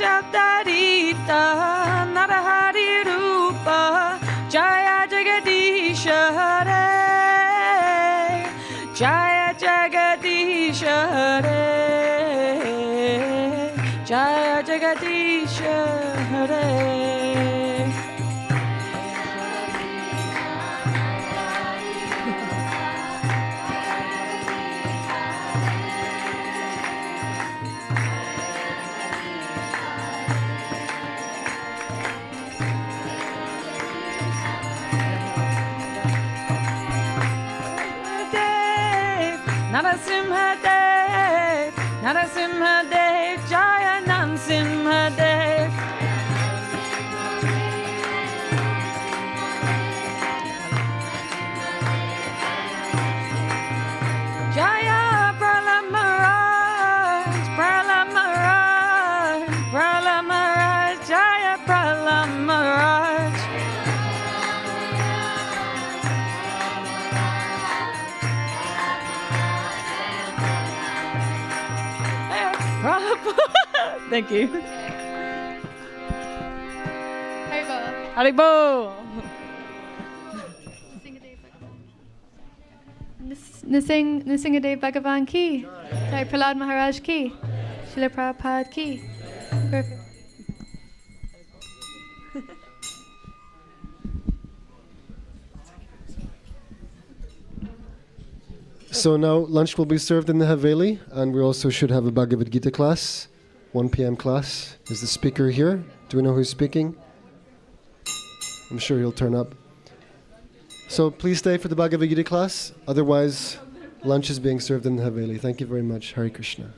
Shabdarita Narahari Rupa Jaya Jagadisha Hare Jaya Jagadisha Hare Jaya Jagadisha Hare. Narasimha Dev, Narasimha Dev, Jaya Narasimha Dev. Jaya Prahlad Maharaj, Prahlad Maharaj, Prahlad Maharaj, Jaya Prahlad Maharaj. Thank you. Haribo. Haribo. Nrsimhadev Bhagavan ki. Jai Prahlad Maharaj ki. Srila Prabhupada ki. Perfect. So now lunch will be served in the Haveli, and we also should have a Bhagavad Gita class, 1 p.m. class. Is the speaker here? Do we know who's speaking? I'm sure he'll turn up. So please stay for the Bhagavad Gita class. Otherwise, lunch is being served in the Haveli. Thank you very much. Hare Krishna.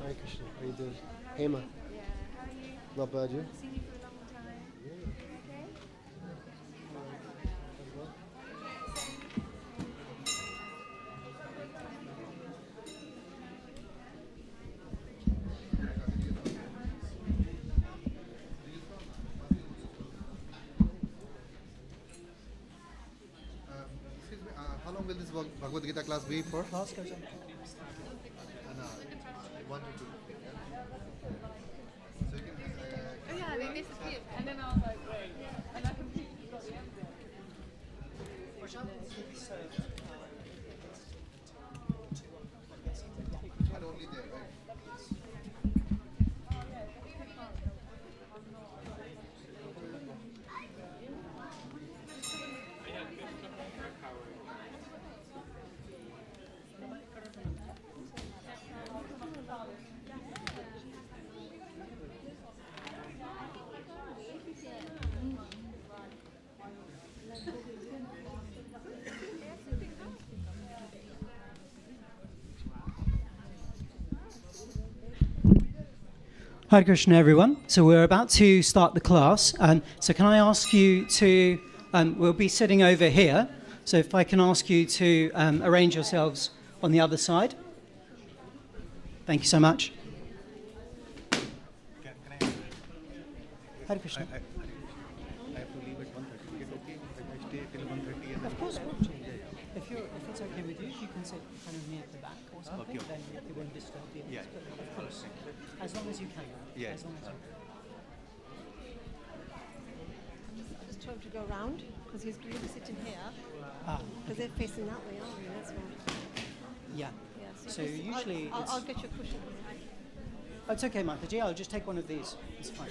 Hare Krishna. How you doing? Hema. Yeah, how are you? Not bad, you? I've seen you for a long time. Excuse me, how long will this Bhagavad Gita class be for? Class goes on. 1 to 2. So you can. Oh yeah, they disappeared. And then I was like, wait. And I completely forgot the answer. And only there, right? Hare Krishna, everyone. So we're about to start the class. So can I ask you to, we'll be sitting over here. So if I can ask you to arrange yourselves on the other side. Thank you so much. Hare Krishna. I have to leave at 1:30. Is it okay if I stay till 1:30? Of course, if it's okay with you, you can sit kind of near the back or something, Okay. then it won't disturb the others. Yeah. But of course, as long as you can. Yeah. As long as you can. I just told him to go round because he's going to be sitting here because they're facing that way, aren't they? That's why. Yeah. Yeah, So just- usually I'll it's- get you a cushion. Oh, it's okay, Mataji. I'll just take one of these. It's fine.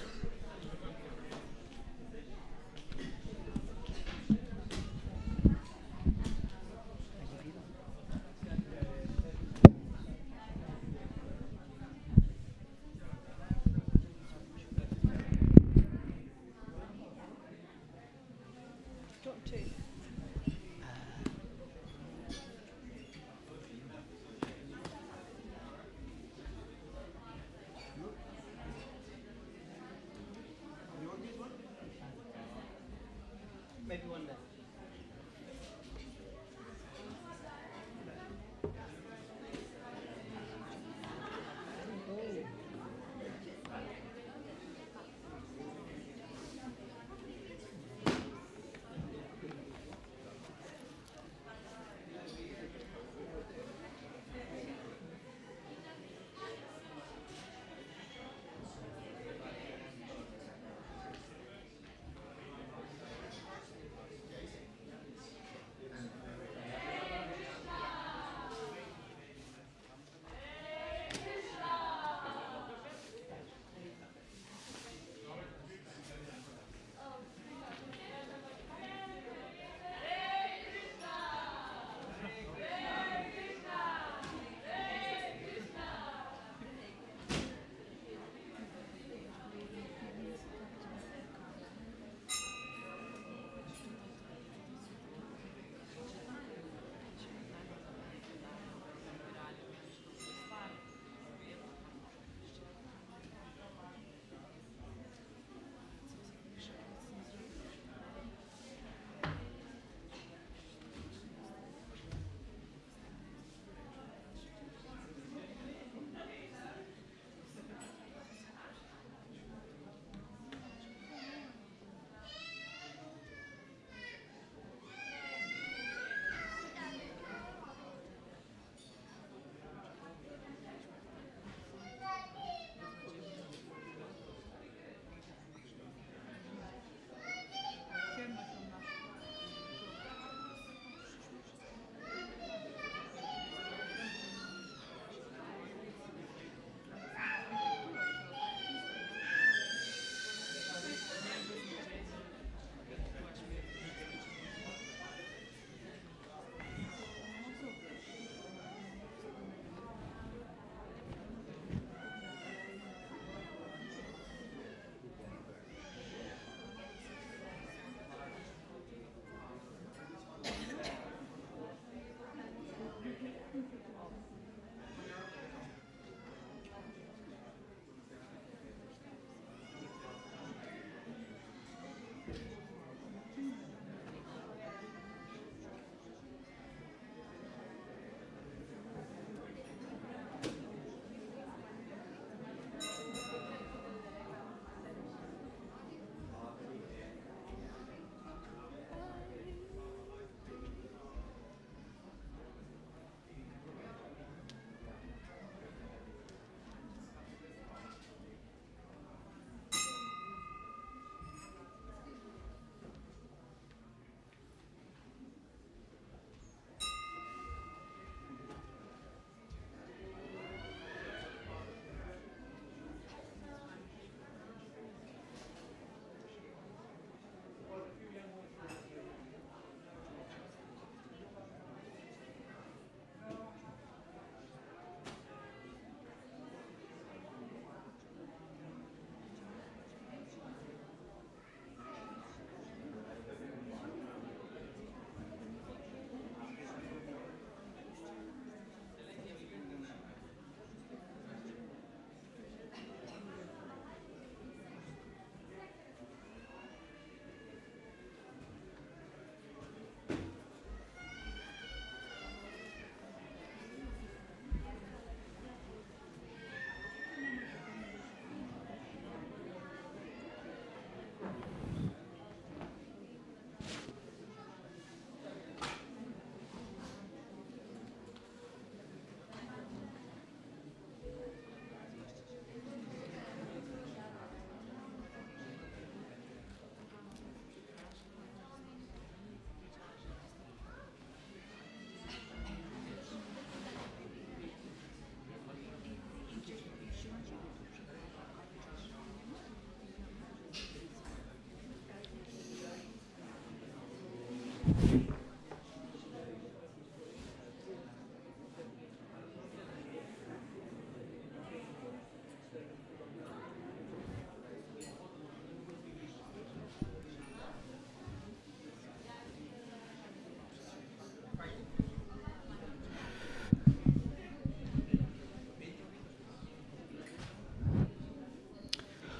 Don't two.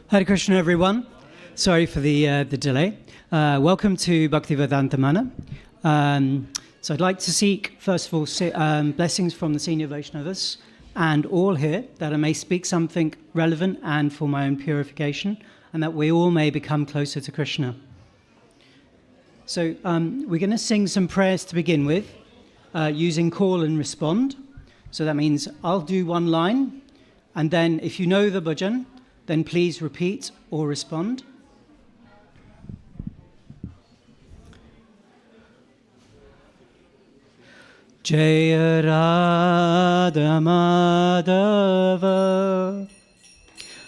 Hare Krishna, everyone. Sorry for the delay. Welcome to Bhaktivedanta Manor. So I'd like to seek, first of all, blessings from the senior Vaishnavas and all here, that I may speak something relevant and for my own purification, and that we all may become closer to Krishna. So we're going to sing some prayers to begin with, using call and respond. So that means I'll do one line, and then if you know the bhajan, then please repeat or respond. Jaya Radha Madhava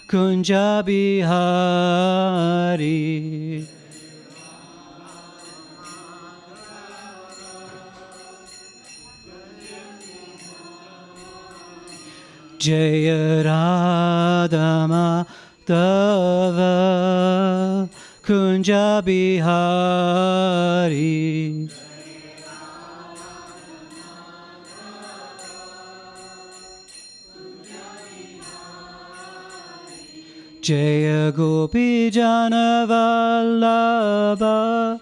Kunja Bihari Jaya Radha Madhava Kunja Bihari Jaya Gopi Jana Vallabha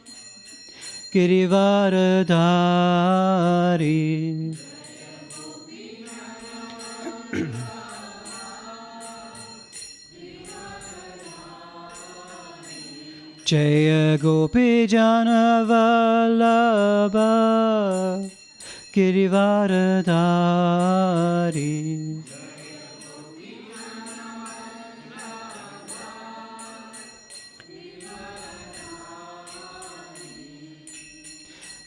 Girivaradhari Jaya Gopi Jana Vallabha Girivaradhari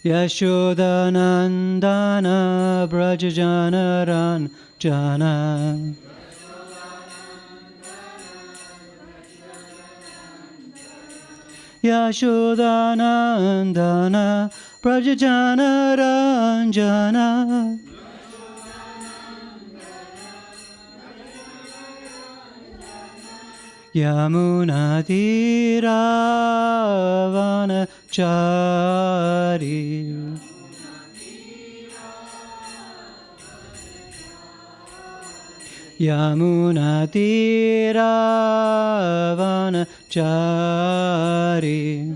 Yashodanandana Brajajana Ranjana Yashodanandana Brajajana Ranjana Yamuna Tiravana Chari Yamuna Tiravana Chari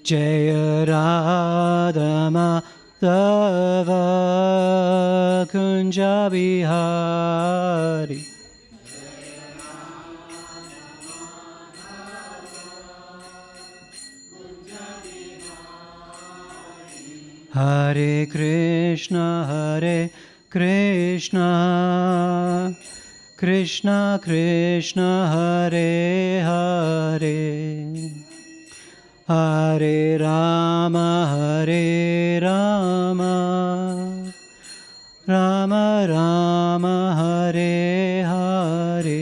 Jaya Radha Madhava Kunja Bihari Hare Krishna, Hare Krishna, Krishna Krishna, Hare Hare, Hare Rama, Hare Rama, Rama Rama, Hare Hare,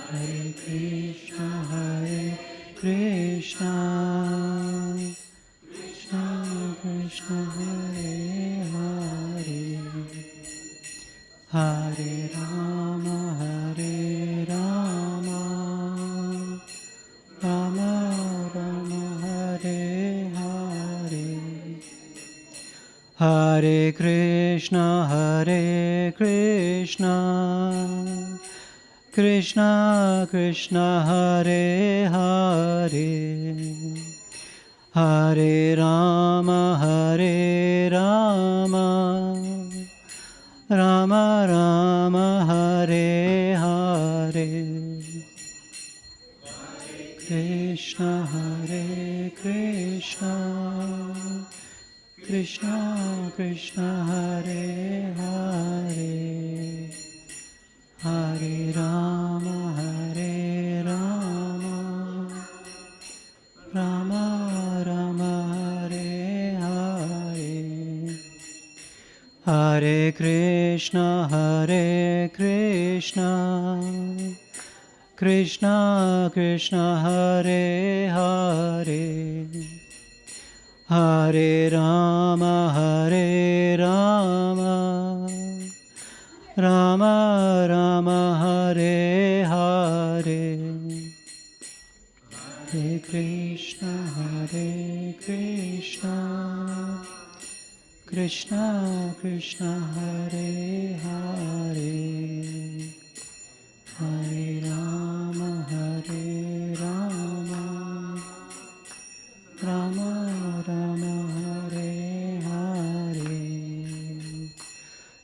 Hare Krishna, Hare Krishna, Krishna Hare Hare, Hare Rama, Hare Rama, Rama Rama, Hare Hare, Hare Krishna, Hare Krishna, Krishna Krishna, Hare Hare, Hare Rama, Hare Rama, Rama Rama, Hare Hare, Krishna, Hare Krishna, Krishna Krishna, Hare Hare, Hare Rama, Hare Rama, Rama Rama, Hare Hare, Hare Krishna, Hare Krishna, Krishna Krishna Hare Hare Hare Rama Rama Rama Hare Hare Hare Krishna Krishna Krishna Hare Hare Hare Rama Rama Rama Hare Hare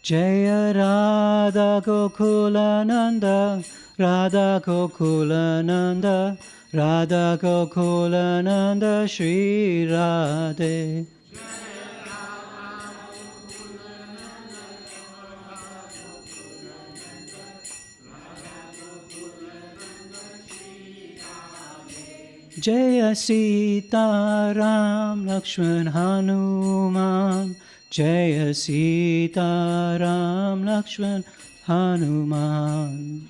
Jaya Radha Gokulananda Radha Gokulananda Radha Gokulananda Shri Radhe Jaya Sita Ram Lakshman Hanuman Jaya Sita Ram Lakshman Hanuman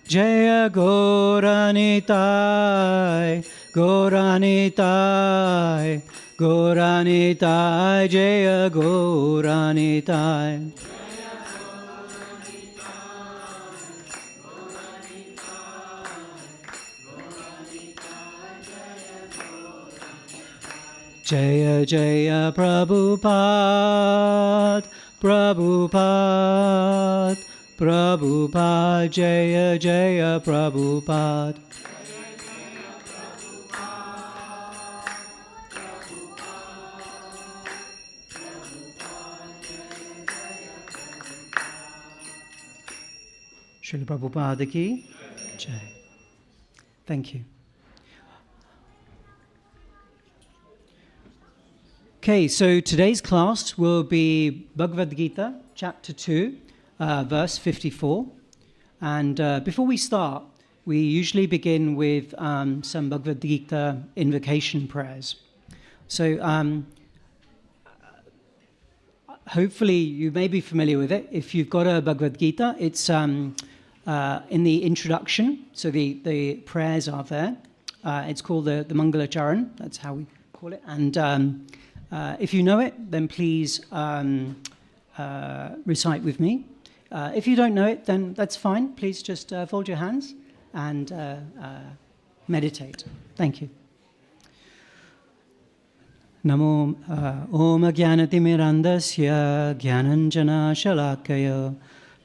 Jaya Gauranitai Gauranitai Gauranitai Jaya Gauranitai Jaya Jaya Prabhupada Prabhupada Prabhupada Jaya Jaya Prabhupada Srila Prabhupada ki Jai. Thank you. Okay, so today's class will be Bhagavad Gita, chapter 2, verse 54. And before we start, we usually begin with some Bhagavad Gita invocation prayers. So hopefully you may be familiar with it. If you've got a Bhagavad Gita, it's in the introduction, so the prayers are there. It's called the Mangala Charan, that's how we call it. And if you know it, then please recite with me. If you don't know it, then that's fine. Please just fold your hands and meditate. Thank you. Namo Om Jnanatimirandasya Jnananjana Shalakaya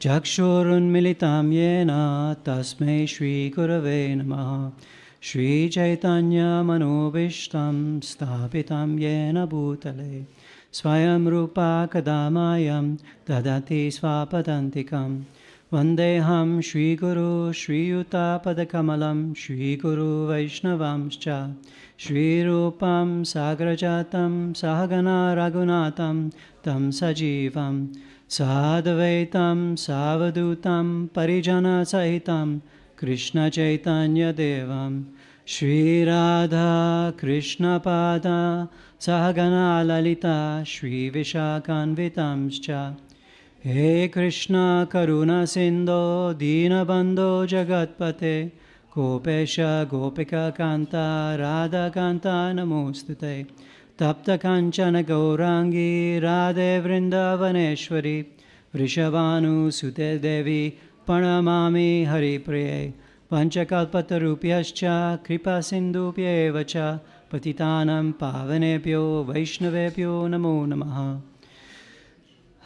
Jakshurun Militam Yena Tasmai Shri Gurave Namaha Shri Chaitanya Manobishtam Stapitam Yena Bhutale Swayam Rupa Kadamayam Dadati Svapadantikam Vandeham Shri Guru Shri Yuta Padakamalam Shri Guru Vaishnavamscha Shri Rupam Sagrajatam Sahagana Raghunatam Tam Sajivam Sadvaitam Savadutam Parijana Sahitam Krishna Chaitanya Devam Shri Radha Krishna Pada Sahagana Lalita Shri Vishakanvitamscha He Krishna Karuna Sindho Dinabandho Jagatpate Gopesha Gopika Kanta Radha Kanta Namostute Tapta Kanchana Gaurangi Radhe Vrindavaneshwari Vrishabhanu Sute Devi Pranamami Hari Priye Panchakalpatarupyascha Kripa Sindhupya Evacha Patitanam Pavanebhyo Vaishnavebhyo Namo Namaha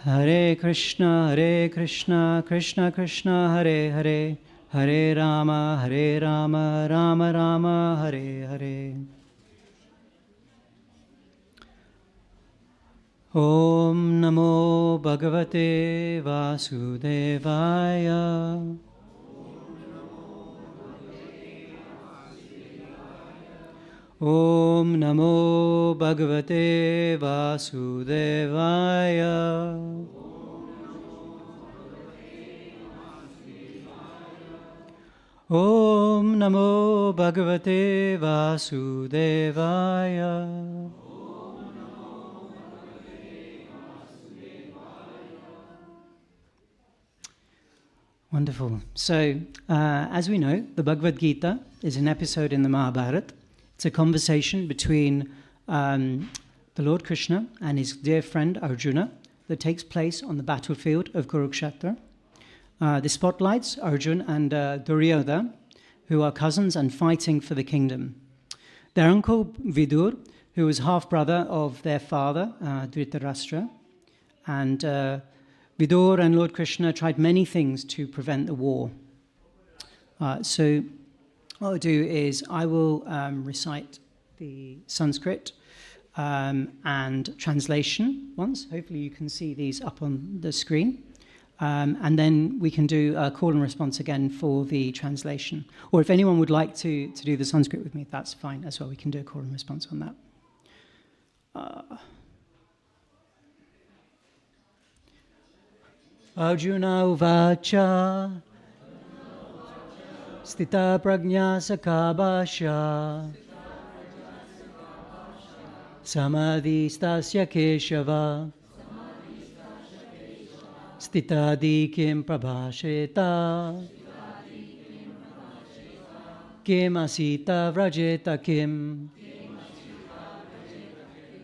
Hare Krishna Krishna Krishna Hare Hare Hare Rama Rama Rama Hare Hare Om Namo Bhagavate Vasudevaya Om Namo Bhagavate Vasudevaya Om Namo Bhagavate Vasudevaya Wonderful. So, as we know, the Bhagavad Gita is an episode in the Mahabharata. It's a conversation between the Lord Krishna and his dear friend Arjuna that takes place on the battlefield of Kurukshetra. The spotlights Arjuna and Duryodhana, who are cousins and fighting for the kingdom. Their uncle Vidur, who was half-brother of their father, Dhritarashtra, and Vidur and Lord Krishna tried many things to prevent the war. So what I'll do is I will recite the Sanskrit and translation once. Hopefully you can see these up on the screen. And then we can do a call and response again for the translation. Or if anyone would like to do the Sanskrit with me, that's fine as well. We can do a call and response on that. Arjuna uvacha Stita prajna sakabasha Samadhistasya Keshava Stitadi kim prabhasheta Kim asita vrajeta kim.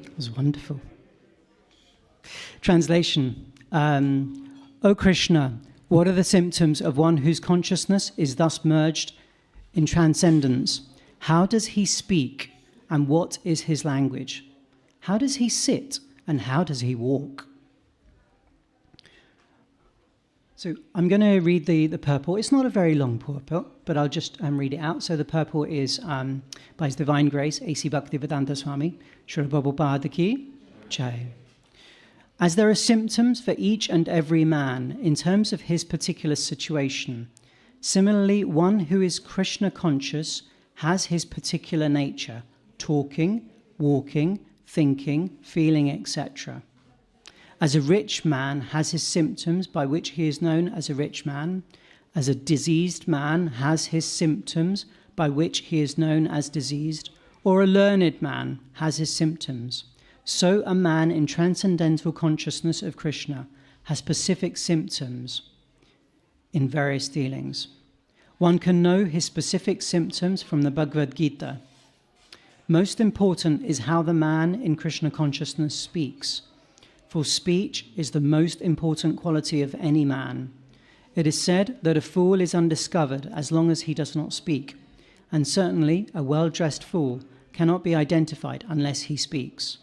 It was wonderful. Translation. O Krishna, what are the symptoms of one whose consciousness is thus merged in transcendence? How does he speak, and what is his language? How does he sit, and how does he walk? So I'm going to read the purport. It's not a very long purport, but I'll just read it out. So the purport is by His Divine Grace, A.C. Bhaktivedanta Swami, Srila Prabhupada Ki Jai. As there are symptoms for each and every man in terms of his particular situation, similarly, one who is Krishna conscious has his particular nature, talking, walking, thinking, feeling, etc. As a rich man has his symptoms by which he is known as a rich man, as a diseased man has his symptoms by which he is known as diseased, or a learned man has his symptoms, so a man in transcendental consciousness of Krishna has specific symptoms in various dealings. One can know his specific symptoms from the Bhagavad Gita. Most important is how the man in Krishna consciousness speaks. For speech is the most important quality of any man. It is said that a fool is undiscovered as long as he does not speak, and certainly a well-dressed fool cannot be identified unless he speaks.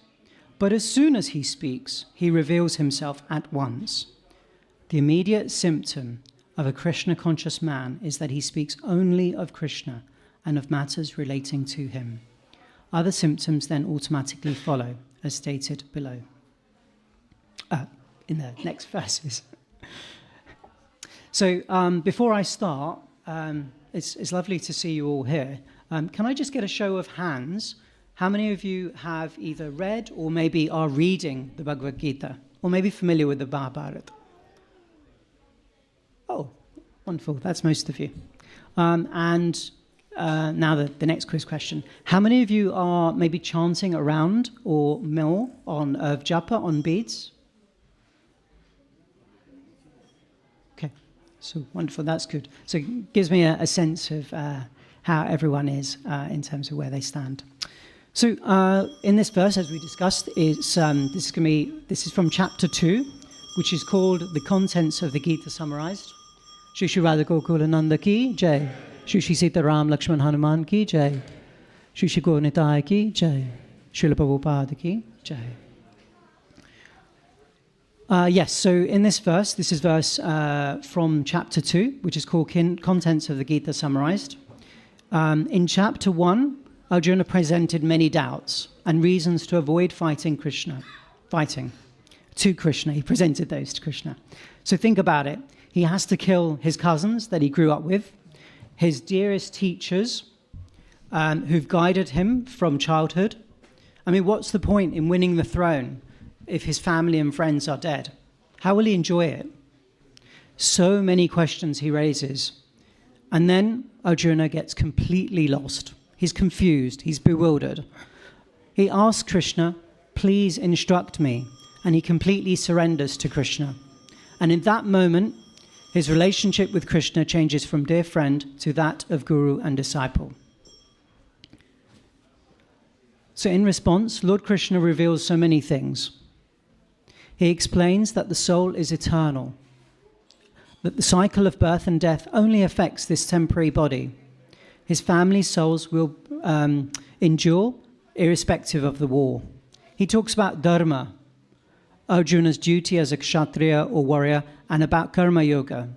But as soon as he speaks, he reveals himself at once. The immediate symptom of a Krishna-conscious man is that he speaks only of Krishna and of matters relating to him. Other symptoms then automatically follow, as stated below. In the next verses. So before I start, it's lovely to see you all here. Can I just get a show of hands? How many of you have either read or maybe are reading the Bhagavad Gita, or maybe familiar with the Mahabharata? Oh, wonderful. That's most of you. And now the next quiz question. How many of you are maybe chanting around or more on of japa on beads? Okay, so wonderful. That's good. So it gives me a sense of how everyone is in terms of where they stand. So in this verse, as we discussed, this is from chapter 2, which is called The Contents of the Gita Summarized. Shri Shri Radha Gokula Nanda Ki Jai. Shri Shri Sita Ram Lakshman Hanuman Ki Jai. Shri Shri Gaur Nitai Ki Jai. Srila Prabhupada Ki Jai. Yes, so in this verse, this is verse from chapter 2, which is called Contents of the Gita Summarized. In chapter 1, Arjuna presented many doubts and reasons to avoid fighting to Krishna. He presented those to Krishna. So think about it. He has to kill his cousins that he grew up with, his dearest teachers who've guided him from childhood. I mean, what's the point in winning the throne if his family and friends are dead? How will he enjoy it? So many questions he raises. And then Arjuna gets completely lost. He's confused. He's bewildered. He asks Krishna, please instruct me. And he completely surrenders to Krishna. And in that moment, His relationship with Krishna changes from dear friend to that of guru and disciple. So in response, Lord Krishna reveals so many things. He explains that the soul is eternal, that the cycle of birth and death only affects this temporary body. His family's souls will endure irrespective of the war. He talks about dharma, Arjuna's duty as a kshatriya or warrior, and about karma yoga,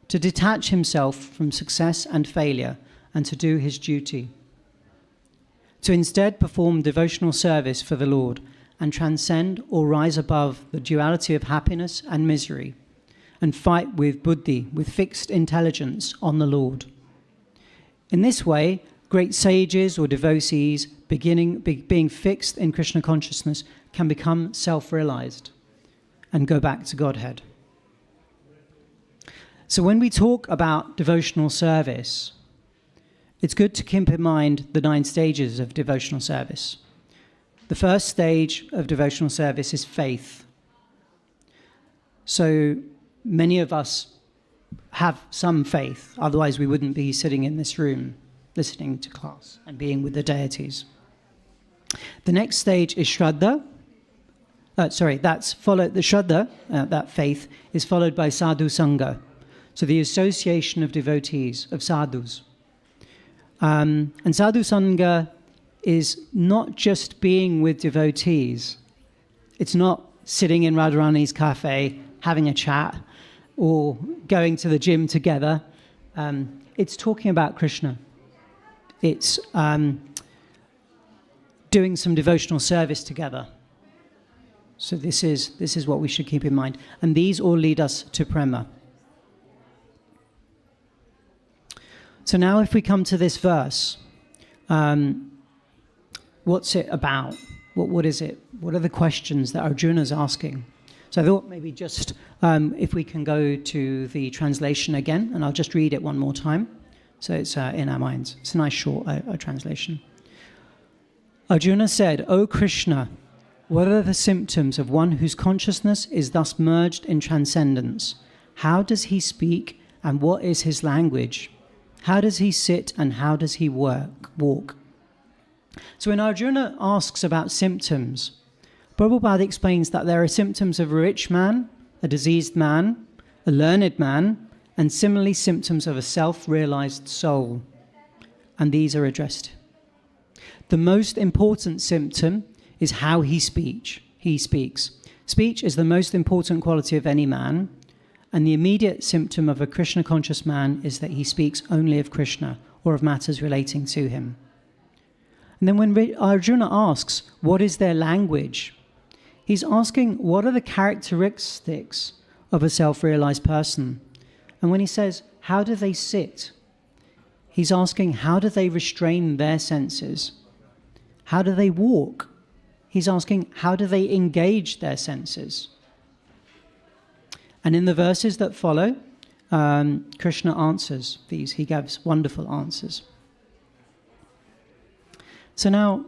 to detach himself from success and failure and to do his duty, to instead perform devotional service for the Lord and transcend or rise above the duality of happiness and misery and fight with buddhi, with fixed intelligence on the Lord. In this way, great sages or devotees being fixed in Krishna consciousness can become self-realized and go back to Godhead. So when we talk about devotional service, it's good to keep in mind the 9 stages of devotional service. The first stage of devotional service is faith. So many of us have some faith, otherwise we wouldn't be sitting in this room listening to class and being with the deities. The next stage is Shraddha. The Shraddha, that faith, is followed by Sadhu Sangha, so the association of devotees, of sadhus. And Sadhu Sangha is not just being with devotees. It's not sitting in Radharani's cafe, having a chat, or going to the gym together. It's talking about Krishna. It's doing some devotional service together. So this is what we should keep in mind. And these all lead us to prema. So now if we come to this verse, what's it about? What is it? What are the questions that Arjuna's asking? So I thought maybe just if we can go to the translation again, and I'll just read it one more time. So it's in our minds. It's a nice short translation. Arjuna said, "O Krishna, what are the symptoms of one whose consciousness is thus merged in transcendence? How does he speak and what is his language? How does he sit and how does he walk?" So when Arjuna asks about symptoms, Prabhupada explains that there are symptoms of a rich man, a diseased man, a learned man, and similarly symptoms of a self-realized soul. And these are addressed. The most important symptom is how he speaks. Speech is the most important quality of any man, and the immediate symptom of a Krishna-conscious man is that he speaks only of Krishna or of matters relating to him. And then when Arjuna asks, what is their language? He's asking, what are the characteristics of a self-realized person? And when he says, how do they sit? He's asking, how do they restrain their senses? How do they walk? He's asking, how do they engage their senses? And in the verses that follow, Krishna answers these. He gives wonderful answers. So now,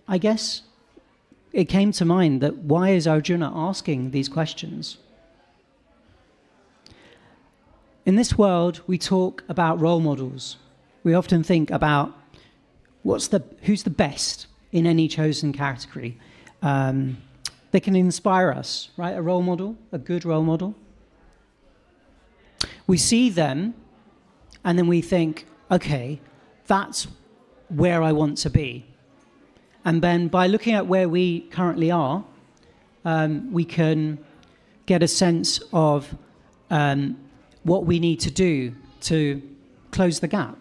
I guess it came to mind that why is Arjuna asking these questions? In this world, we talk about role models. We often think about who's the best in any chosen category. They can inspire us, right? A role model, a good role model. We see them, and then we think, okay, that's where I want to be. And then by looking at where we currently are, we can get a sense of what we need to do to close the gap.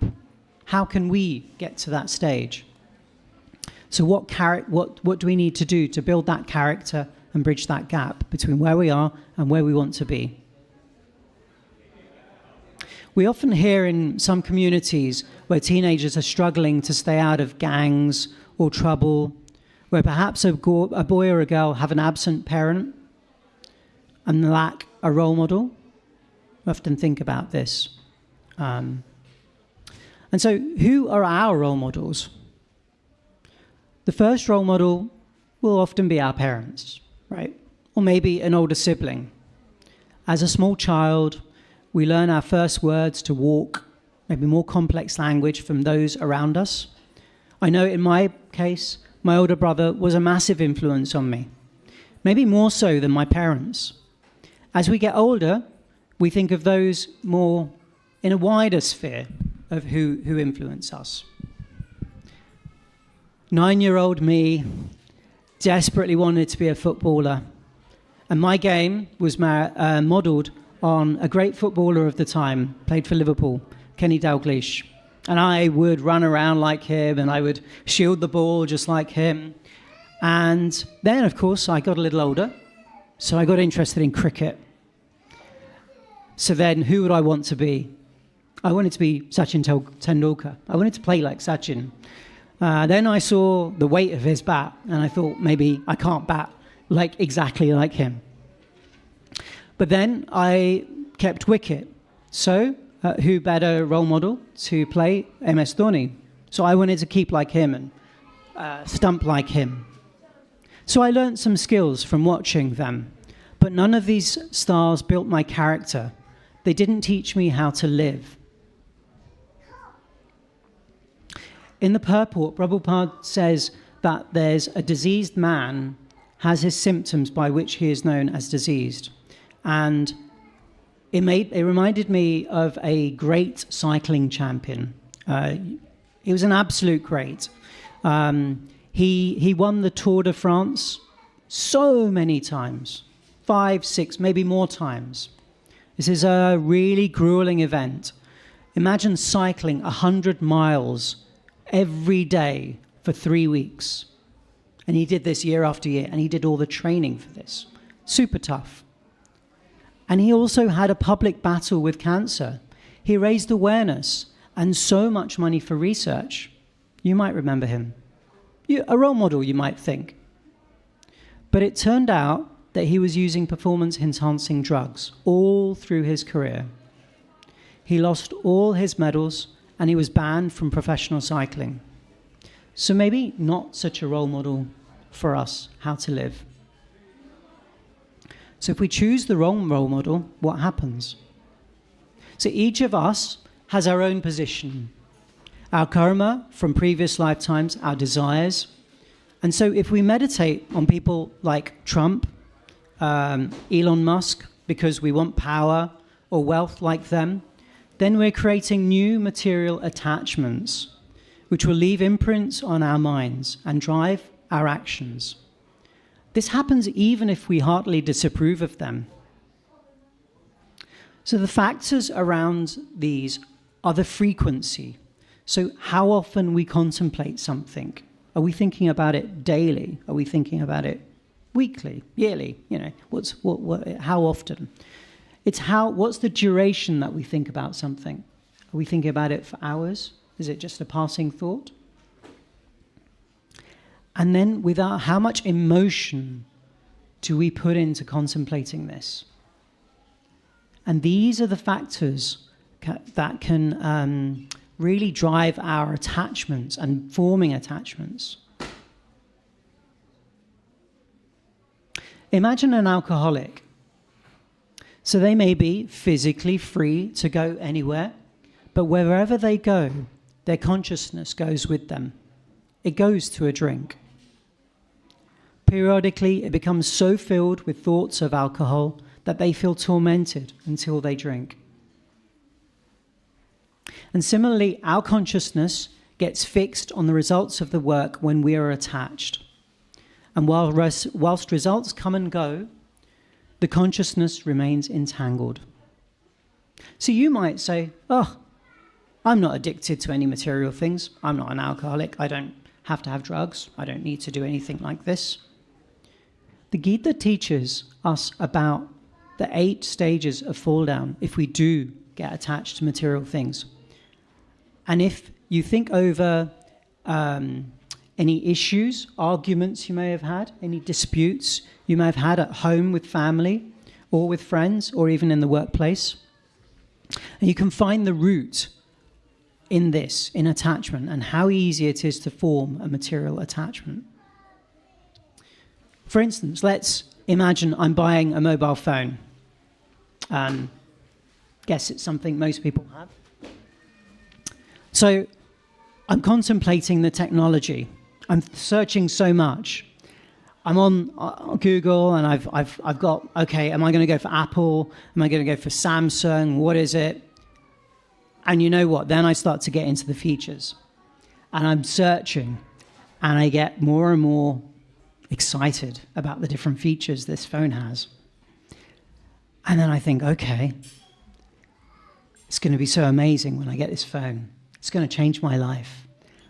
How can we get to that stage? So what do we need to do to build that character and bridge that gap between where we are and where we want to be? We often hear in some communities where teenagers are struggling to stay out of gangs or trouble, where perhaps a boy or a girl have an absent parent and lack a role model. We often think about this. And so who are our role models? The first role model will often be our parents, right? Or maybe an older sibling. As a small child, We learn our first words to walk, maybe more complex language from those around us. I know in my case, my older brother was a massive influence on me, maybe more so than my parents. As we get older, we think of those more in a wider sphere of who influence us. 9-year-old me desperately wanted to be a footballer, and my game was modelled on a great footballer of the time, played for Liverpool, Kenny Dalglish. And I would run around like him, and I would shield the ball just like him. And then, of course, I got a little older, so I got interested in cricket. So then, who would I want to be? I wanted to be Sachin Tendulkar. I wanted to play like Sachin. Then I saw the weight of his bat, and I thought, maybe I can't bat exactly like him. But then I kept wicket. So who better role model to play? MS Dhoni. So I wanted to keep like him and stump like him. So I learned some skills from watching them. But none of these stars built my character. They didn't teach me how to live. In the purport, Prabhupada says that there's a diseased man has his symptoms by which he is known as diseased. And it reminded me of a great cycling champion. He was an absolute great. He won the Tour de France so many times, 5, 6, maybe more times. This is a really grueling event. Imagine cycling 100 miles every day for 3 weeks. And he did this year after year, and he did all the training for this. Super tough. And he also had a public battle with cancer. He raised awareness and so much money for research. You might remember him. A role model, you might think. But it turned out that he was using performance-enhancing drugs all through his career. He lost all his medals, and he was banned from professional cycling. So maybe not such a role model for us, how to live. So if we choose the wrong role model, what happens? So each of us has our own position, our karma from previous lifetimes, our desires. And so if we meditate on people like Trump, Elon Musk, because we want power or wealth like them, then we're creating new material attachments which will leave imprints on our minds and drive our actions. This happens even if we heartily disapprove of them. So the factors around these are the frequency. So how often we contemplate something. Are we thinking about it daily? Are we thinking about it weekly, yearly? How often? It's what's the duration that we think about something? Are we thinking about it for hours? Is it just a passing thought? And then how much emotion do we put into contemplating this? And these are the factors that can really drive our attachments and forming attachments. Imagine an alcoholic. So they may be physically free to go anywhere, but wherever they go, their consciousness goes with them. It goes to a drink. Periodically, it becomes so filled with thoughts of alcohol that they feel tormented until they drink. And similarly, our consciousness gets fixed on the results of the work when we are attached. And whilst results come and go, the consciousness remains entangled. So you might say, I'm not addicted to any material things. I'm not an alcoholic. I don't have to have drugs. I don't need to do anything like this. The Gita teaches us about the 8 stages of fall down if we do get attached to material things. And if you think over any issues, arguments you may have had, any disputes you may have had at home with family or with friends or even in the workplace, and you can find the root in this, in attachment, and how easy it is to form a material attachment. For instance, let's imagine I'm buying a mobile phone. guess it's something most people have. So I'm contemplating the technology. I'm searching so much. I'm on Google and I've got, okay, am I going to go for Apple? Am I going to go for Samsung? What is it? And you know what? Then I start to get into the features. And I'm searching and I get more and more excited about the different features this phone has. And then I think, okay, it's going to be so amazing when I get this phone. It's going to change my life.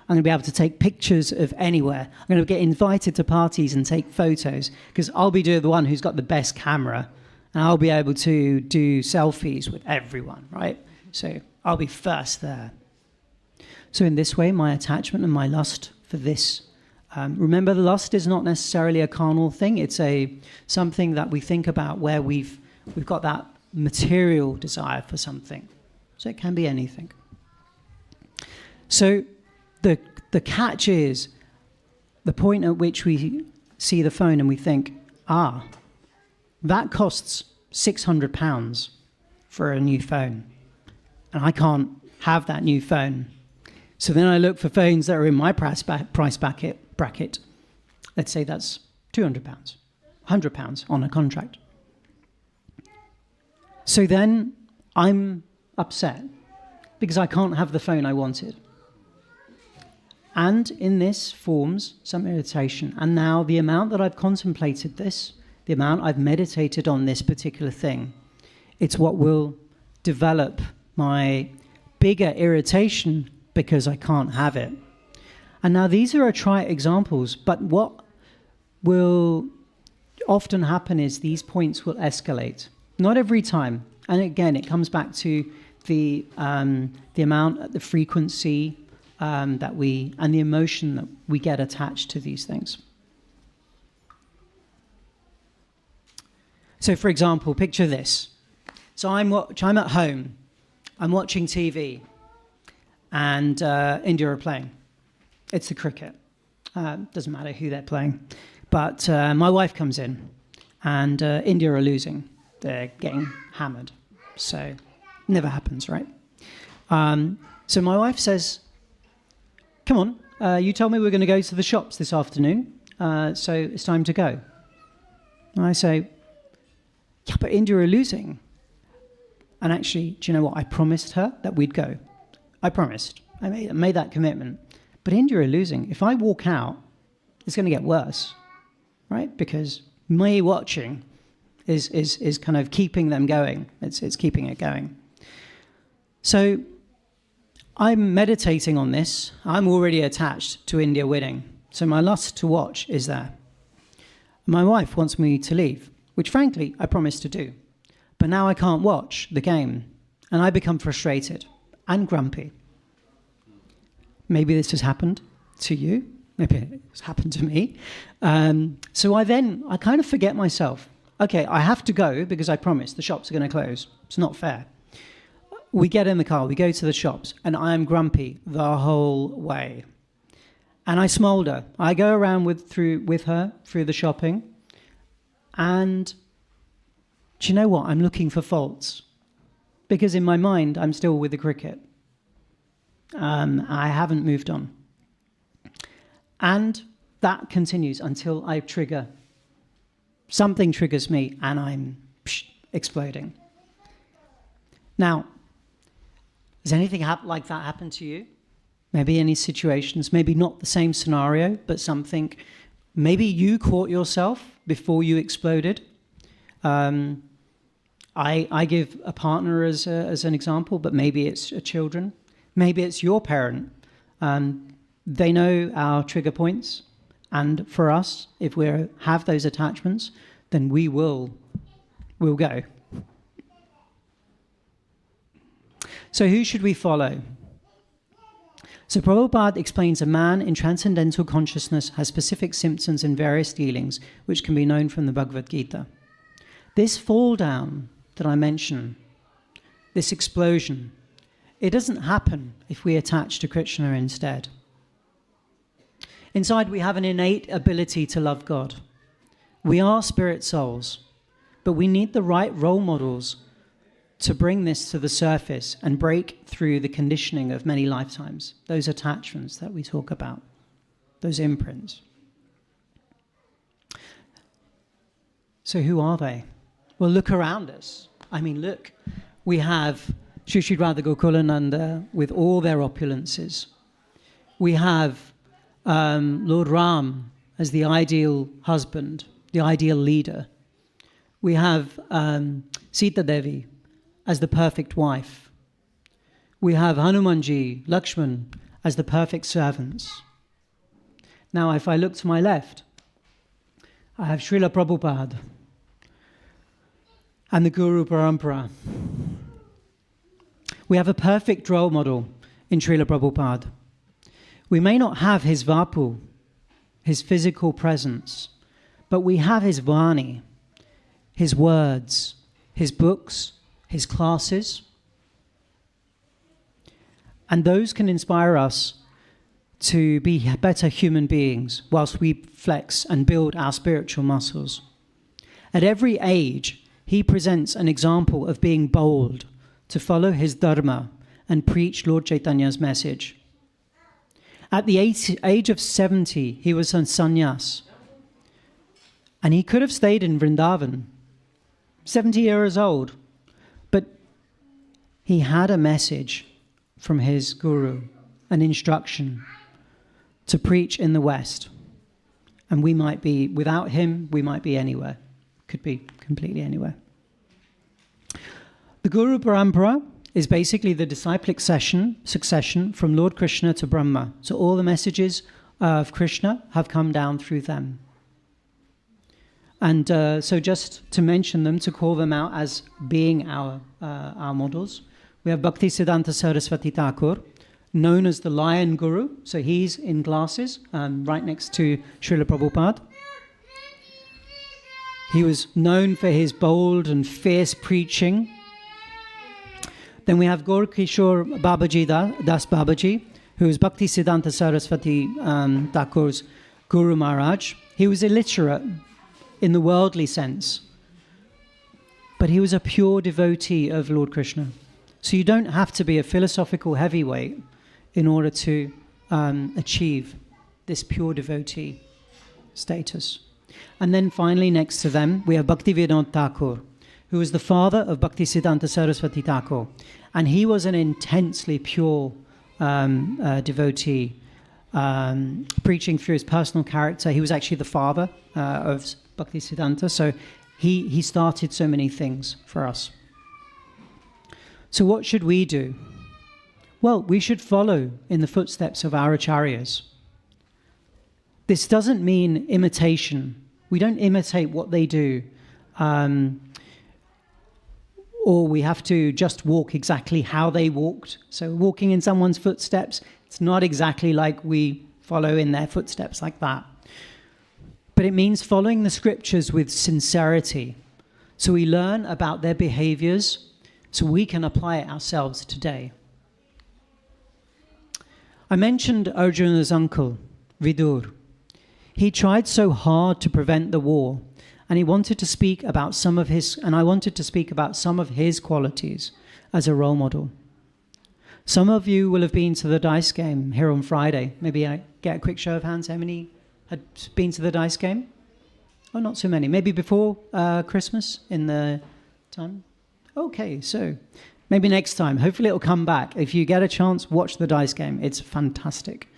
I'm going to be able to take pictures of anywhere. I'm going to get invited to parties and take photos because I'll be the one who's got the best camera and I'll be able to do selfies with everyone, right? So I'll be first there. So in this way, my attachment and my lust for this, remember the lust is not necessarily a carnal thing. It's something that we think about where we've got that material desire for something. So it can be anything. So the catch is the point at which we see the phone and we think, that costs £600 for a new phone. And I can't have that new phone. So then I look for phones that are in my price bracket. Let's say that's £200, £100 on a contract. So then I'm upset because I can't have the phone I wanted. And in this forms some irritation. And now the amount that I've contemplated this, the amount I've meditated on this particular thing, it's what will develop my bigger irritation because I can't have it. And now these are trite examples, but what will often happen is these points will escalate. Not every time. And again, it comes back to the amount, the frequency, and the emotion that we get attached to these things. So, for example, picture this. So I'm at home, I'm watching TV, and India are playing. It's the cricket. Doesn't matter who they're playing. But my wife comes in, and India are losing. They're getting hammered. So, never happens, right? So my wife says, come on, you told me we were going to go to the shops this afternoon, so it's time to go. And I say, yeah, but India are losing. And actually, do you know what? I promised her that we'd go. I promised. I made that commitment. But India are losing. If I walk out, it's going to get worse, right? Because me watching is kind of keeping them going. It's keeping it going. So I'm meditating on this. I'm already attached to India winning. So my lust to watch is there. My wife wants me to leave, which frankly I promised to do. But now I can't watch the game, and I become frustrated and grumpy. Maybe this has happened to you. Maybe it's happened to me. So I kind of forget myself. Okay, I have to go because I promised the shops are going to close. It's not fair. We get in the car, we go to the shops, and I am grumpy the whole way. And I smolder. I go around with her through the shopping, and do you know what? I'm looking for faults. Because in my mind, I'm still with the cricket. I haven't moved on. And that continues until I trigger. Something triggers me and I'm exploding. Now, has anything like that happened to you? Maybe any situations, maybe not the same scenario, but something. Maybe you caught yourself before you exploded. I give a partner as an example, but maybe it's children. Maybe it's your parent. They know our trigger points. And for us, if we have those attachments, then we'll go. So who should we follow? So Prabhupada explains a man in transcendental consciousness has specific symptoms and various dealings, which can be known from the Bhagavad Gita. This fall down that I mention, this explosion, it doesn't happen if we attach to Krishna instead. Inside we have an innate ability to love God. We are spirit souls, but we need the right role models to bring this to the surface and break through the conditioning of many lifetimes, those attachments that we talk about, those imprints. So who are they? Well, look around us. I mean, look, we have Shri Shri Radha Gokulananda with all their opulences. We have Lord Ram as the ideal husband, the ideal leader. We have Sita Devi as the perfect wife. We have Hanumanji, Lakshman as the perfect servants. Now, if I look to my left, I have Srila Prabhupada and the Guru Parampara. We have a perfect role model in Srila Prabhupada. We may not have his Vapu, his physical presence, but we have his Vani, his words, his books, his classes. And those can inspire us to be better human beings whilst we flex and build our spiritual muscles. At every age, he presents an example of being bold to follow his dharma and preach Lord Chaitanya's message. At the age of 70, he was on sannyas. And he could have stayed in Vrindavan, 70 years old. But he had a message from his guru, an instruction to preach in the West. And we might be, without him, we might be anywhere. Could be completely anywhere. The Guru Parampara is basically the disciplic succession from Lord Krishna to Brahma. So all the messages of Krishna have come down through them. And so just to mention them, to call them out as being our models, we have Bhaktisiddhanta Saraswati Thakur, known as the Lion Guru. So he's in glasses, right next to Srila Prabhupada. He was known for his bold and fierce preaching. Then we have Gaur Kishore Babaji Das Babaji, who is Bhaktisiddhanta Saraswati Thakur's Guru Maharaj. He was illiterate in the worldly sense, but he was a pure devotee of Lord Krishna. So you don't have to be a philosophical heavyweight in order to achieve this pure devotee status. And then finally, next to them, we have Bhaktivedanta Thakur, who was the father of Bhaktisiddhanta Saraswati Thakur. And he was an intensely pure devotee, preaching through his personal character. He was actually the father of Bhaktisiddhanta, so he started so many things for us. So what should we do? Well, we should follow in the footsteps of our acharyas. This doesn't mean imitation. We don't imitate what they do, or we have to just walk exactly how they walked. So walking in someone's footsteps, it's not exactly like we follow in their footsteps like that. But it means following the scriptures with sincerity. So we learn about their behaviors so we can apply it ourselves today. I mentioned Arjuna's uncle, Vidur. He tried so hard to prevent the war, and he wanted to speak about some of his, and I wanted to speak about some of his qualities as a role model. Some of you will have been to the dice game here on Friday. Maybe I get a quick show of hands. How many had been to the dice game? Oh, not so many. Maybe before Christmas in the time? Okay, so maybe next time. Hopefully it'll come back. If you get a chance, watch the dice game. It's fantastic.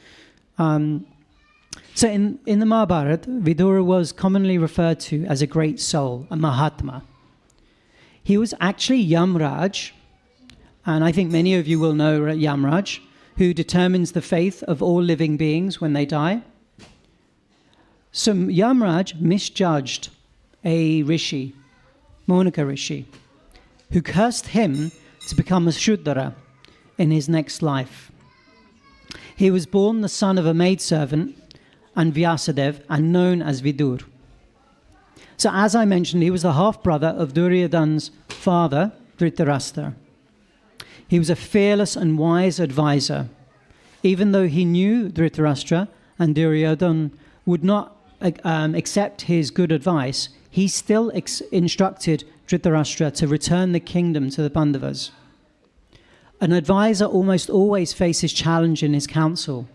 So in the Mahabharata, Vidura was commonly referred to as a great soul, a Mahatma. He was actually Yamraj, and I think many of you will know Yamraj, who determines the fate of all living beings when they die. So Yamraj misjudged a rishi, Monika Rishi, who cursed him to become a Shuddhara in his next life. He was born the son of a maidservant and Vyasadev, and known as Vidur. So as I mentioned, he was the half-brother of Duryodhana's father, Dhritarashtra. He was a fearless and wise advisor. Even though he knew Dhritarashtra and Duryodhana would not accept his good advice, he still instructed Dhritarashtra to return the kingdom to the Pandavas. An advisor almost always faces challenge in his counsel,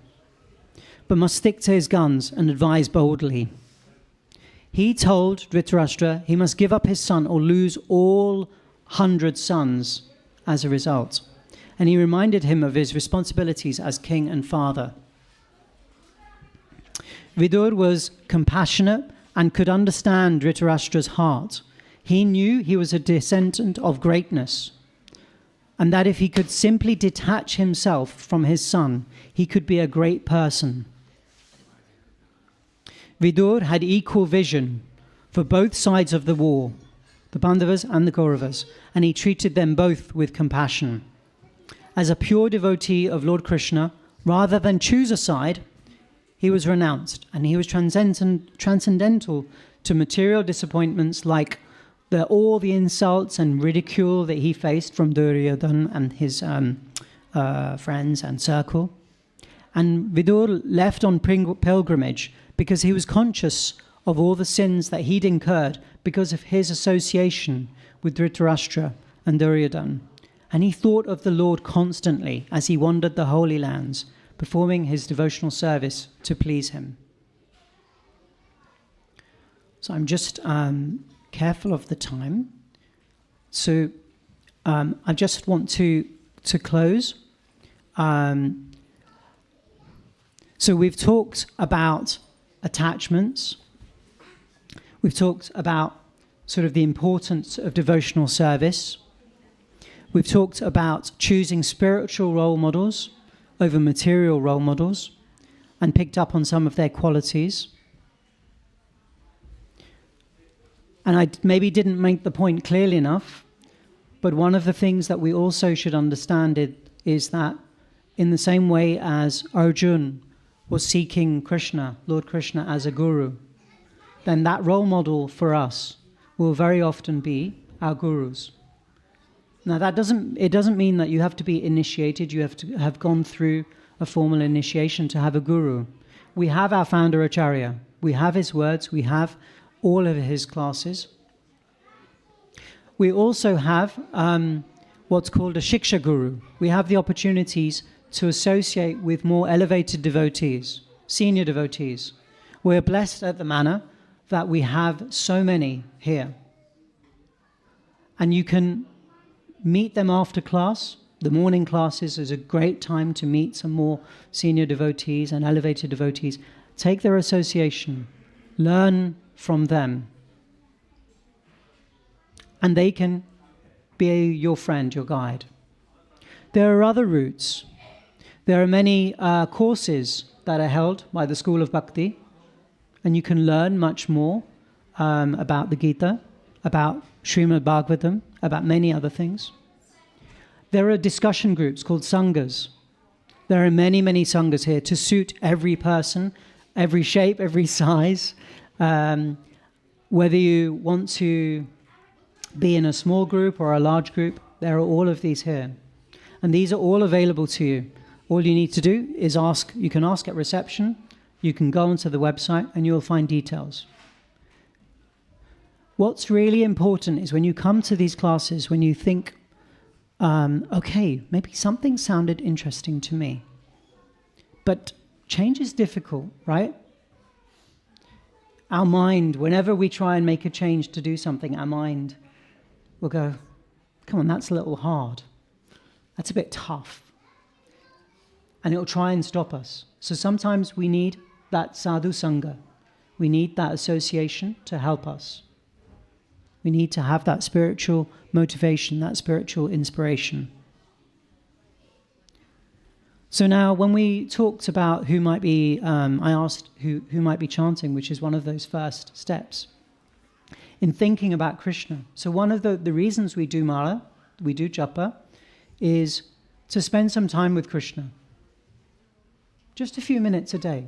but must stick to his guns and advise boldly. He told Dhritarashtra he must give up his son or lose all 100 sons as a result. And he reminded him of his responsibilities as king and father. Vidur was compassionate and could understand Dhritarashtra's heart. He knew he was a descendant of greatness, and that if he could simply detach himself from his son, he could be a great person. Vidur had equal vision for both sides of the war, the Pandavas and the Kauravas, and he treated them both with compassion. As a pure devotee of Lord Krishna, rather than choose a side, he was renounced, and he was transcendental to material disappointments like all the insults and ridicule that he faced from Duryodhana and his friends and circle. And Vidur left on pilgrimage because he was conscious of all the sins that he'd incurred because of his association with Dhritarashtra and Duryodhana. And he thought of the Lord constantly as he wandered the Holy Lands, performing his devotional service to please him. So I'm just careful of the time. So I just want to close. So we've talked about attachments. We've talked about sort of the importance of devotional service. We've talked about choosing spiritual role models over material role models and picked up on some of their qualities. And I maybe didn't make the point clearly enough, but one of the things that we also should understand is that in the same way as Arjun was seeking Krishna, Lord Krishna, as a guru, then that role model for us will very often be our gurus. Now that doesn't mean that you have to be initiated, you have to have gone through a formal initiation to have a guru. We have our founder Acharya, we have his words, we have all of his classes. We also have what's called a Shiksha Guru. We have the opportunities to associate with more elevated devotees, senior devotees. We're blessed at the manor that we have so many here. And you can meet them after class. The morning classes is a great time to meet some more senior devotees and elevated devotees. Take their association, learn from them, and they can be your friend, your guide. There are other routes. There are many courses that are held by the School of Bhakti, and you can learn much more about the Gita, about Srimad Bhagavatam, about many other things. There are discussion groups called sanghas. There are many, many sanghas here to suit every person, every shape, every size. Whether you want to be in a small group or a large group, there are all of these here. And these are all available to you. All you need to do is ask. You can ask at reception, you can go onto the website, and you'll find details. What's really important is when you come to these classes, when you think, okay, maybe something sounded interesting to me. But change is difficult, right? Our mind, whenever we try and make a change to do something, our mind will go, come on, that's a little hard. That's a bit tough. And it'll try and stop us. So sometimes we need that sadhu sangha. We need that association to help us. We need to have that spiritual motivation, that spiritual inspiration. So now when we talked about who might be, I asked who might be chanting, which is one of those first steps in thinking about Krishna. So one of the reasons we do Mala, we do Japa, is to spend some time with Krishna. Just a few minutes a day.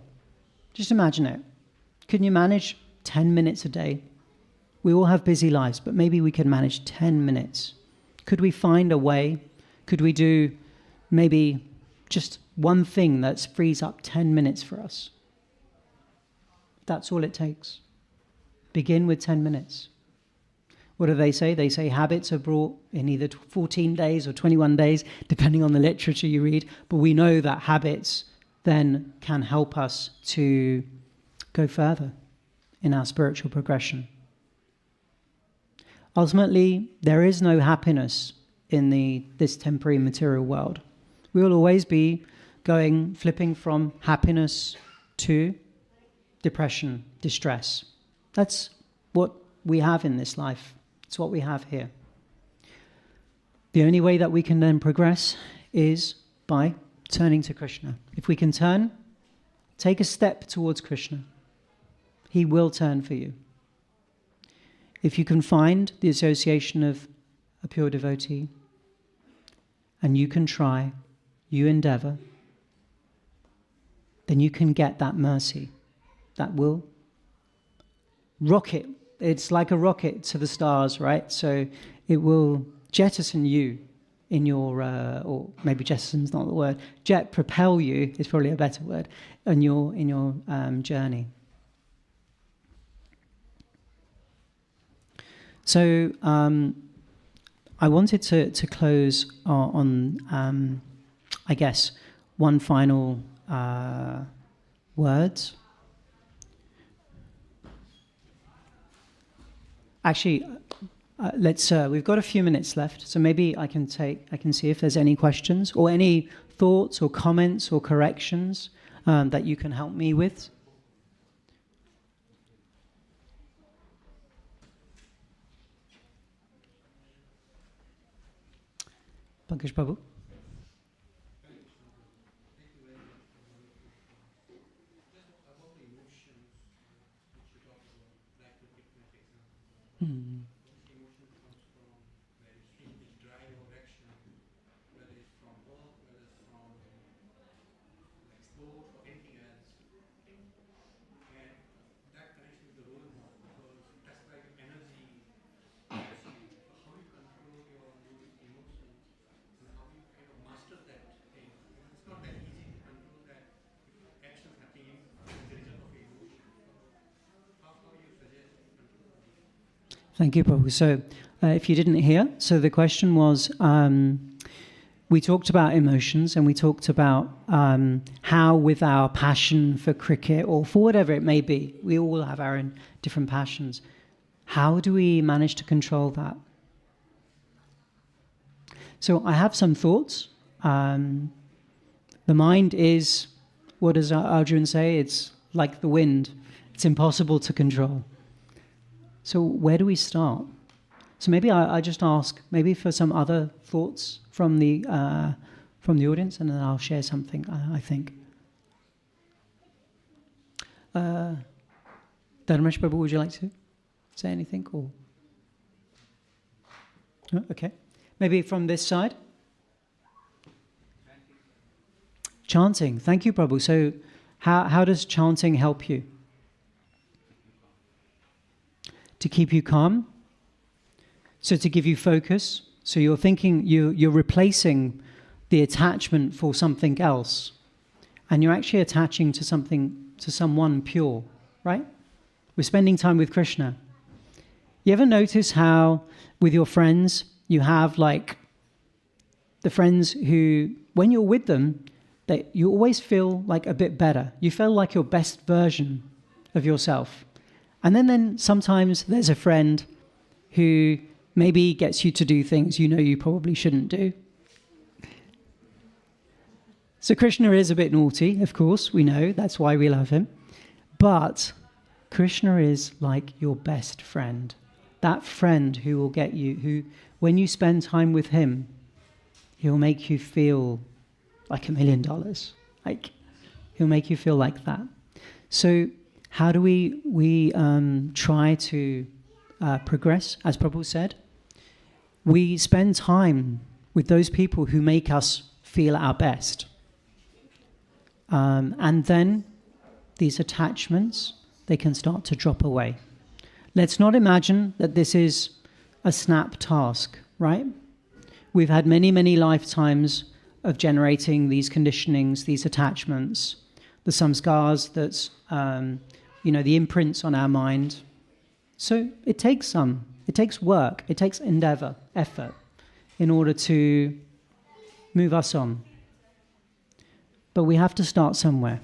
Just imagine it. Can you manage 10 minutes a day? We all have busy lives, but maybe we can manage 10 minutes. Could we find a way? Could we do maybe just one thing that frees up 10 minutes for us? That's all it takes. Begin with 10 minutes. What do they say? They say habits are brought in either 14 days or 21 days, depending on the literature you read. But we know that habits then can help us to go further in our spiritual progression. Ultimately, there is no happiness in this temporary material world. We will always be flipping from happiness to depression, distress. That's what we have in this life. It's what we have here. The only way that we can then progress is by turning to Krishna. If we can turn, take a step towards Krishna, he will turn for you. If you can find the association of a pure devotee, and you can try, you endeavor, then you can get that mercy that will rocket. It's like a rocket to the stars, right? So it will jettison you in your, or maybe jettison's not the word, propel you is probably a better word, in your journey. So I wanted to close on, I guess, one final words. Actually, we've got a few minutes left, so maybe I can see if there's any questions or any thoughts or comments or corrections that you can help me with. Pankaj Babu. Thank you, Prabhu. So if you didn't hear, so the question was, we talked about emotions and we talked about how with our passion for cricket or for whatever it may be, we all have our own different passions. How do we manage to control that? So I have some thoughts. The mind is, what does Arjun say? It's like the wind. It's impossible to control. So where do we start? So maybe I just ask, maybe for some other thoughts from the audience, and then I'll share something, I think. Dharmesh Prabhu, would you like to say anything? Or? Oh, okay. Maybe from this side? Chanting. Thank you, Prabhu. So how does chanting help you? To keep you calm, so to give you focus, so you're thinking, you're replacing the attachment for something else, and you're actually attaching to someone pure, right? We're spending time with Krishna. You ever notice how with your friends, you have like the friends who, when you're with them, that you always feel like a bit better. You feel like your best version of yourself. And then sometimes there's a friend who maybe gets you to do things you know you probably shouldn't do. So Krishna is a bit naughty, of course, we know, that's why we love him. But Krishna is like your best friend. That friend who will get you, who, when you spend time with him, he'll make you feel like $1 million. Like, he'll make you feel like that. So how do we try to progress, as Prabhu said? We spend time with those people who make us feel our best. And then these attachments, they can start to drop away. Let's not imagine that this is a snap task, right? We've had many, many lifetimes of generating these conditionings, these attachments, the samskars, that's, the imprints on our mind. So it takes some It takes work, it takes endeavor, effort, in order to move us on. But we have to start somewhere.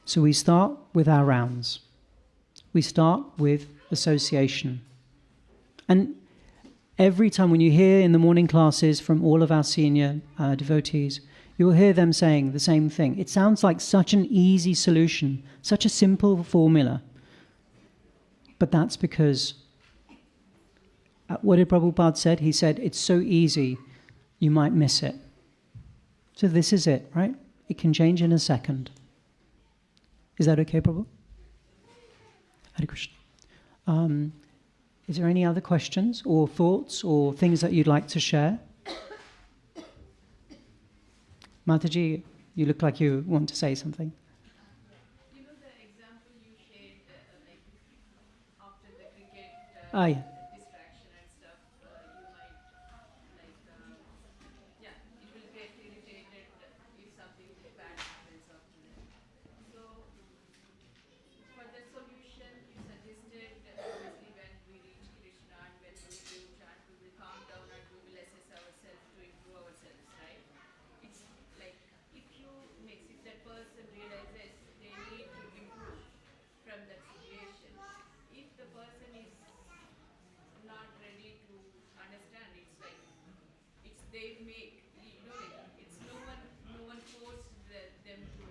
So we start with our rounds. We start with association. And every time when you hear in the morning classes from all of our senior devotees, you will hear them saying the same thing. It sounds like such an easy solution, such a simple formula. But that's because, what did Prabhupada said? He said, it's so easy, you might miss it. So this is it, right? It can change in a second. Is that okay, Prabhu? Hare Krishna. Is there any other questions or thoughts or things that you'd like to share? Mataji, you look like you want to say something. You know the example you shared, like after the cricket Yeah. distraction and stuff, you might like, it will get irritated if something bad happens after that. So for the solution, you suggested obviously when we reach Krishna and when we do chant, we will calm down and we will assess ourselves to improve ourselves, right? It's like if that person realizes they need to improve from that situation. If the person is not ready to understand, it's like it's they make, like it's no one forced them to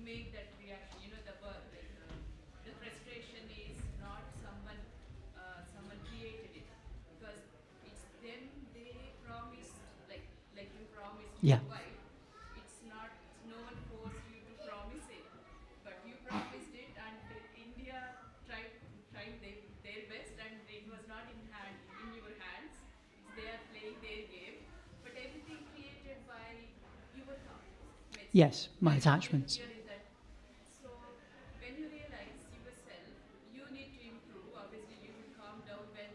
make that reaction. The frustration is not someone created it, because it's them. They promised, like you promised Yeah. your wife. It's not, no one forced you to promise it, but you promised it, and India tried their best, and it was not in your hands. They are playing their game, but everything created by your thought. Yes, my attachments. Here is that. So when you realize yourself, you need to improve. Obviously, you will calm down when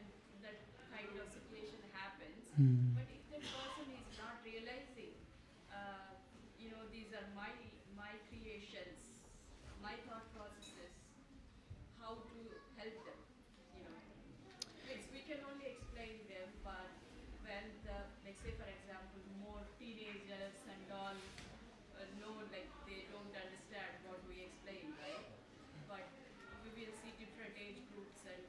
that kind of situation happens. But if that person is not realizing, these are my creations, my thought processes, how to help them, we can only explain them, but when let's say for example, more teenagers and all they don't understand what we explain, right? But we will see different age groups and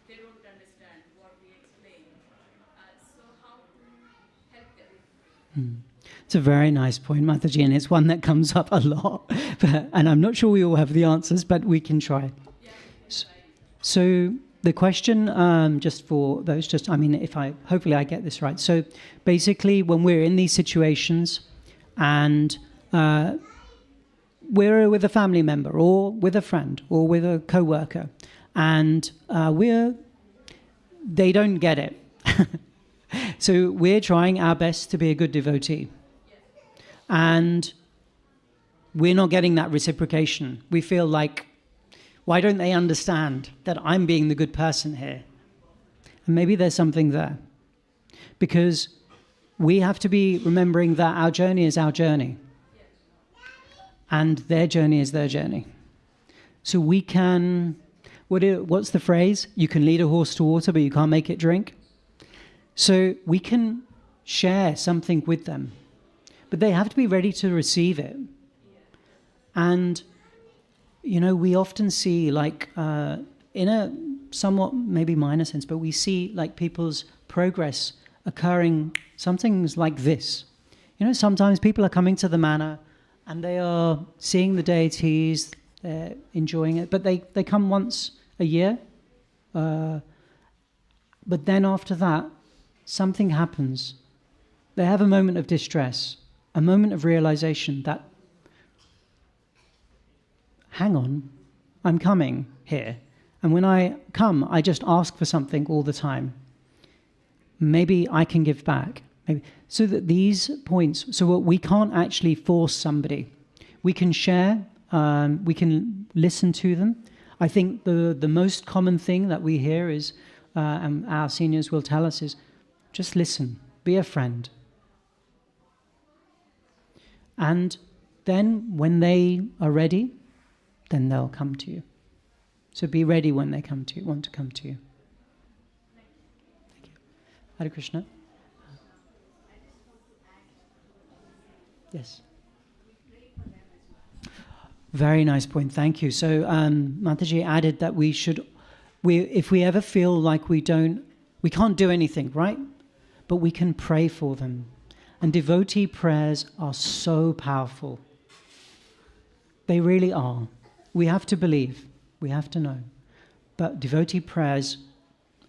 they don't understand what we explain. So how to help them? It's a very nice point, Mataji, and it's one that comes up a lot. And I'm not sure we all have the answers, but we can try. So the question, just for those, hopefully I get this right. So basically, when we're in these situations and we're with a family member or with a friend or with a co-worker, and they don't get it. So we're trying our best to be a good devotee. And we're not getting that reciprocation. We feel like, why don't they understand that I'm being the good person here? And maybe there's something there. Because we have to be remembering that our journey is our journey. And their journey is their journey. So we can, what's the phrase? You can lead a horse to water, but you can't make it drink. So we can share something with them. But they have to be ready to receive it. And, we often see, in a somewhat maybe minor sense, but we see, people's progress occurring, something like this. Sometimes people are coming to the manor and they are seeing the deities, they're enjoying it, but they come once a year. But then after that, something happens. They have a moment of distress. A moment of realization that, hang on, I'm coming here. And when I come, I just ask for something all the time. Maybe I can give back. Maybe. So that these points, so we can't actually force somebody. We can share, we can listen to them. I think the most common thing that we hear is, and our seniors will tell us, is just listen, be a friend. And then when they are ready, then they'll come to you. So be ready when they come to you, want to come to you. Thank you. Hare Krishna. Yes. Very nice point. Thank you. So Mataji added that if we ever feel like we can't do anything, right? But we can pray for them. And devotee prayers are so powerful. They really are. We have to believe. We have to know. But devotee prayers,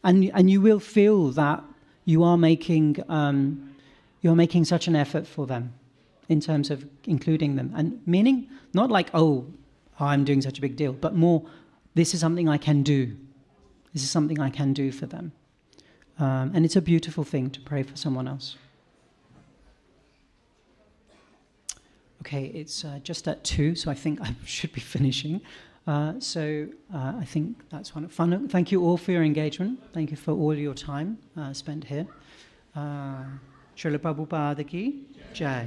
and you will feel that you are making such an effort for them in terms of including them. And meaning, not like, oh, I'm doing such a big deal, but more, this is something I can do. This is something I can do for them. And it's a beautiful thing to pray for someone else. Okay, it's just at 2, so I think I should be finishing. So I think that's one fun. Thank you all for your engagement. Thank you for all your time spent here. Srila Prabhupada ki Jai.